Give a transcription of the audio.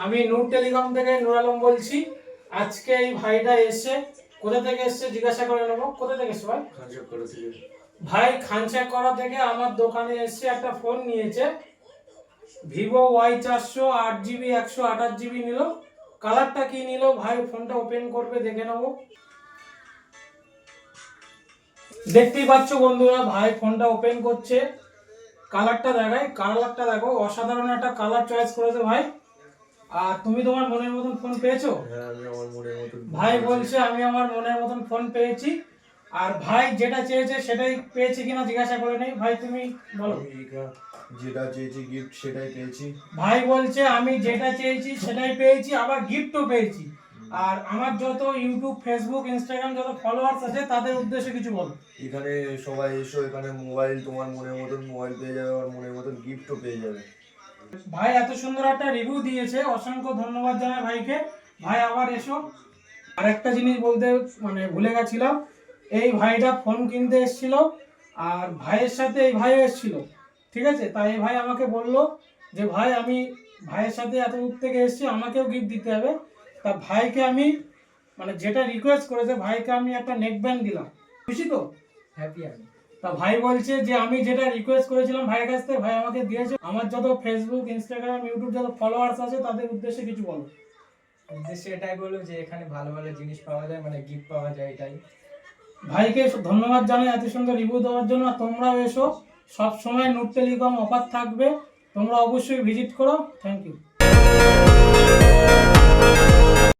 আমি নূর টেলিকম থেকে নূর আলম বলছি। আজকে এই ভাইটা এসে কোথা থেকে এসছে জিজ্ঞাসা করে নেবো। কোথা থেকে এসছে ভাই? ভাই খানচা করা থেকে আমার দোকানে এসে একটা ফোন নিয়েছে, ভিভো Y400 8GB 128GB নিল। কালারটা কি নিল ভাই, ফোনটা ওপেন করবে দেখে নেবো। দেখতেই পাচ্ছ বন্ধুরা, ভাই ফোনটা ওপেন করছে। কালারটা দেখাই, কালারটা দেখো, অসাধারণ একটা কালার চয়েস করেছে ভাই। আর তুমি তোমার মনের মতন ফোন পেয়েছো? হ্যাঁ, আমি আমার মনের মতন ভাই বলছে আমি আমার মনের মতন ফোন পেয়েছি। আর ভাই যেটা চেয়েছে সেটাই পেয়েছে কিনা জিজ্ঞাসা করে নেই। ভাই তুমি বলো। যেটা চেয়েছি গিফট সেটাই পেয়েছি। ভাই বলছে আমি যেটা চেয়েছি সেটাই পেয়েছি, আবার গিফটও পেয়েছি। আর আমার যত ইউটিউব, ফেসবুক, ইনস্টাগ্রাম যত ফলোয়ার্স আছে তাদের উদ্দেশ্যে কিছু বলো। এখানে সবাই এসো, এখানে মোবাইল তোমার মনের মতন মোবাইল পেয়ে যাবে, আর মনের মতন গিফটও পেয়ে যাবে। ভাই এত সুন্দর একটা রিভিউ দিয়েছে, অসংখ্য ধন্যবাদ জানাই ভাইকে। ভাই আবার এসো। আর একটা জিনিস বলতে ভুলে গেছিলাম, এই ভাইটা ফোন কিনতে এসেছিল আর ভাইয়ের সাথে এই ভাই এসেছিল, ঠিক আছে? তাই এই ভাই আমাকে বললো যে ভাই আমি ভাইয়ের সাথে এত দূর থেকে এসেছি, আমাকেও গিফট দিতে হবে। তা ভাইকে আমি যেটা রিকোয়েস্ট করেছে, ভাইকে আমি একটা নেক ব্যান্ড দিলাম। খুশি তো? হ্যাপি আমি। তা ভাই বলছে যে আমি যেটা রিকোয়েস্ট করেছিলাম ভাইয়ের কাছ থেকে, ভাই আমাকে দিয়েছে। আমার যত ফেসবুক, ইনস্টাগ্রাম, ইউটিউব যত ফলোয়ার্স আছে তাদের উদ্দেশ্যে কিছু বলো। উদ্দেশ্যে এটাই বলবো যে এখানে ভালো ভালো জিনিস পাওয়া যায়, গিফট পাওয়া যায়, এটাই। ভাইকে ধন্যবাদ জানাই এত সুন্দর রিভিউ দেওয়ার জন্য। তোমরাও এসো, সব সময় নূর টেলিকম অফার থাকবে, তোমরা অবশ্যই ভিজিট করো। Thank you.